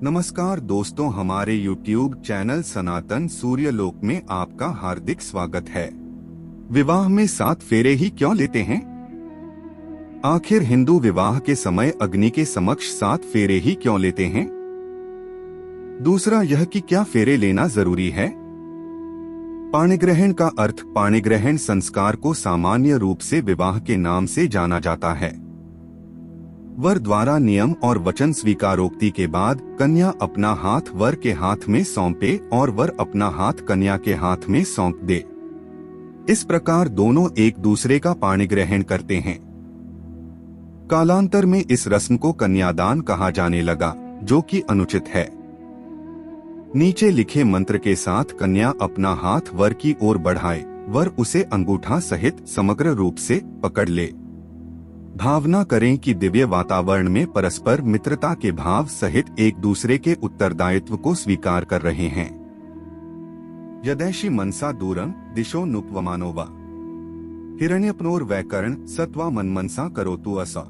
नमस्कार दोस्तों, हमारे YouTube चैनल सनातन सूर्यलोक में आपका हार्दिक स्वागत है। विवाह में 7 फेरे ही क्यों लेते हैं? आखिर हिंदू विवाह के समय अग्नि के समक्ष 7 फेरे ही क्यों लेते हैं? दूसरा यह कि क्या फेरे लेना जरूरी है? पाणिग्रहण का अर्थ पाणिग्रहण संस्कार को सामान्य रूप से विवाह के नाम से जाना जाता है। वर द्वारा नियम और वचन स्वीकारोक्ति के बाद कन्या अपना हाथ वर के हाथ में सौंपे और वर अपना हाथ कन्या के हाथ में सौंप दे। इस प्रकार दोनों एक दूसरे का पाणिग्रहण करते हैं। कालांतर में इस रस्म को कन्यादान कहा जाने लगा, जो कि अनुचित है। नीचे लिखे मंत्र के साथ कन्या अपना हाथ वर की ओर बढ़ाए, वर उसे अंगूठा सहित समग्र रूप से पकड़ ले। भावना करें कि दिव्य वातावरण में परस्पर मित्रता के भाव सहित एक दूसरे के उत्तरदायित्व को स्वीकार कर रहे हैं। यदैषि मनसा दूरं दिशो नुपवमानो वा हिरण्यपनोर वैकरण सत्वा मनमनसा करोतु असा।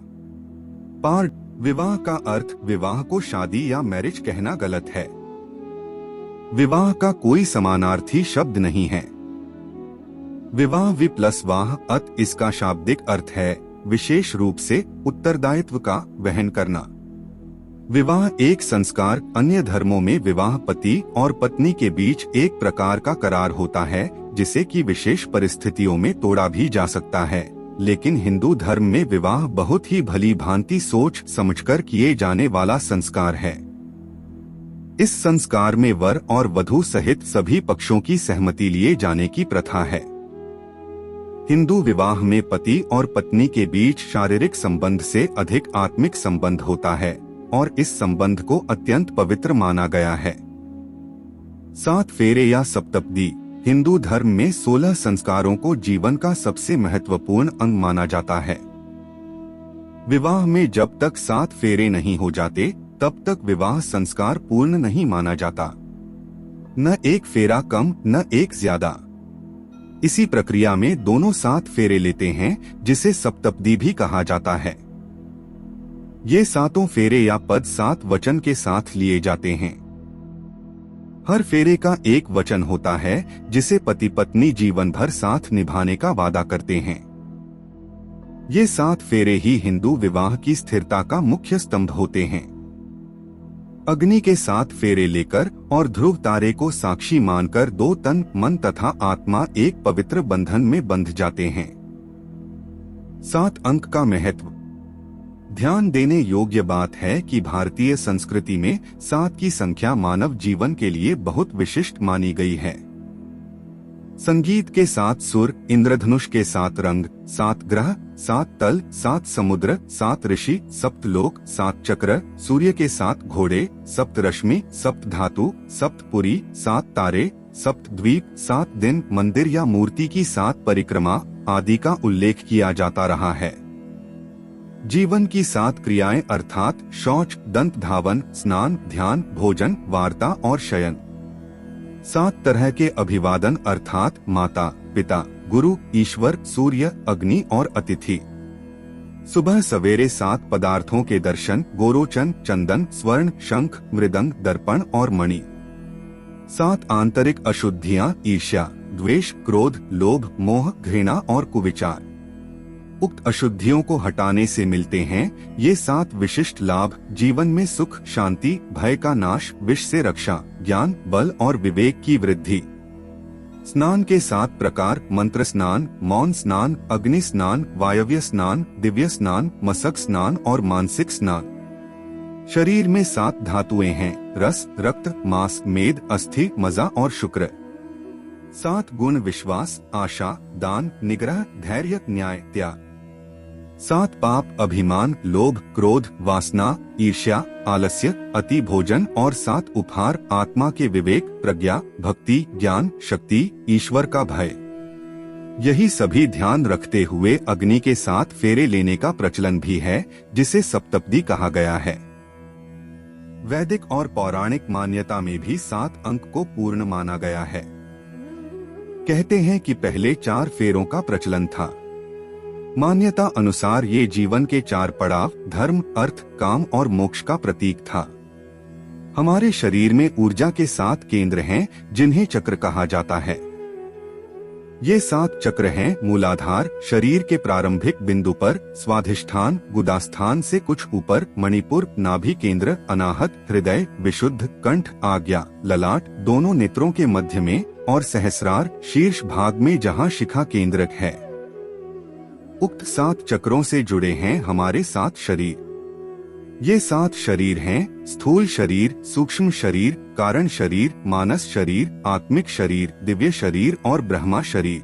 पार विवाह का अर्थ विवाह को शादी या मैरिज कहना गलत है। विवाह का कोई समानार्थी शब्द नहीं है। विवाह वि प्लस वाह अत इसका शाब्दिक अर्थ है विशेष रूप से उत्तरदायित्व का वहन करना। विवाह एक संस्कार, अन्य धर्मों में विवाह पति और पत्नी के बीच एक प्रकार का करार होता है जिसे कि विशेष परिस्थितियों में तोड़ा भी जा सकता है, लेकिन हिंदू धर्म में विवाह बहुत ही भली भांति सोच समझकर किए जाने वाला संस्कार है। इस संस्कार में वर और वधू सहित सभी पक्षों की सहमति लिए जाने की प्रथा है। हिंदू विवाह में पति और पत्नी के बीच शारीरिक संबंध से अधिक आत्मिक संबंध होता है और इस संबंध को अत्यंत पवित्र माना गया है। 7 फेरे या सप्तपदी हिंदू धर्म में 16 संस्कारों को जीवन का सबसे महत्वपूर्ण अंग माना जाता है। विवाह में जब तक 7 फेरे नहीं हो जाते तब तक विवाह संस्कार पूर्ण नहीं माना जाता। न एक फेरा कम न एक ज्यादा। इसी प्रक्रिया में दोनों 7 फेरे लेते हैं, जिसे सप्तपदी भी कहा जाता है। ये 7 फेरे या पद 7 वचन के साथ लिए जाते हैं। हर फेरे का एक वचन होता है जिसे पति पत्नी जीवन भर साथ निभाने का वादा करते हैं। ये 7 फेरे ही हिंदू विवाह की स्थिरता का मुख्य स्तंभ होते हैं। अग्नि के 7 फेरे लेकर और ध्रुव तारे को साक्षी मानकर 2 तन मन तथा आत्मा एक पवित्र बंधन में बंध जाते हैं। 7 अंक का महत्व। ध्यान देने योग्य बात है कि भारतीय संस्कृति में 7 की संख्या मानव जीवन के लिए बहुत विशिष्ट मानी गई है। संगीत के 7 सुर, इंद्रधनुष के 7 रंग, 7 ग्रह, 7 तल, 7 समुद्र, 7 ऋषि, 7 लोक, 7 चक्र, सूर्य के 7 घोड़े, 7 रश्मि, 7 धातु, 7 पुरी, 7 तारे, 7 द्वीप, 7 दिन, मंदिर या मूर्ति की 7 परिक्रमा आदि का उल्लेख किया जाता रहा है। जीवन की 7 क्रियाएं अर्थात शौच, दंत धावन, स्नान, ध्यान, भोजन, वार्ता और शयन। 7 तरह के अभिवादन अर्थात माता, पिता, गुरु, ईश्वर, सूर्य, अग्नि और अतिथि। सुबह सवेरे 7 पदार्थों के दर्शन, गोरोचन, चंदन, स्वर्ण, शंख, मृदंग, दर्पण और मणि। 7 आंतरिक अशुद्धियां ईर्ष्या, द्वेष, क्रोध, लोभ, मोह, घृणा और कुविचार। उक्त अशुद्धियों को हटाने से मिलते हैं ये 7 विशिष्ट लाभ, जीवन में सुख, शांति, भय का नाश, विष से रक्षा, ज्ञान, बल और विवेक की वृद्धि। स्नान के 7 प्रकार मंत्र स्नान, मौन स्नान, अग्नि स्नान, वायव्य स्नान, दिव्य स्नान, मसक स्नान और मानसिक स्नान। शरीर में 7 धातुएं हैं, रस, रक्त, मांस, मेद, अस्थि, मज्जा और शुक्र। 7 गुण विश्वास, आशा, दान, निग्रह, धैर्य, न्याय, त्याग। 7 पाप अभिमान, लोभ, क्रोध, वासना, ईर्ष्या, आलस्य, अति भोजन और 7 उपहार आत्मा के विवेक, प्रज्ञा, भक्ति, ज्ञान, शक्ति, ईश्वर का भय। यही सभी ध्यान रखते हुए अग्नि के 7 फेरे लेने का प्रचलन भी है, जिसे सप्तपदी कहा गया है। वैदिक और पौराणिक मान्यता में भी 7 अंक को पूर्ण माना गया है। कहते हैं कि पहले 4 फेरों का प्रचलन था। मान्यता अनुसार ये जीवन के 4 पड़ाव धर्म, अर्थ, काम और मोक्ष का प्रतीक था। हमारे शरीर में ऊर्जा के 7 केंद्र हैं जिन्हें चक्र कहा जाता है। ये 7 चक्र हैं मूलाधार, शरीर के प्रारंभिक बिंदु पर, स्वाधिष्ठान, गुदास्थान से कुछ ऊपर, मणिपुर, नाभि केंद्र, अनाहत, हृदय, विशुद्ध, कंठ, आज्ञा, ललाट, दोनों नेत्रों के मध्य में, और सहस्रार, शीर्ष भाग में जहाँ शिखा केंद्रक है। उक्त 7 चक्रों से जुड़े हैं हमारे 7 शरीर। ये 7 शरीर हैं स्थूल शरीर, सूक्ष्म शरीर, कारण शरीर, मानस शरीर, आत्मिक शरीर, दिव्य शरीर और ब्रह्मा शरीर।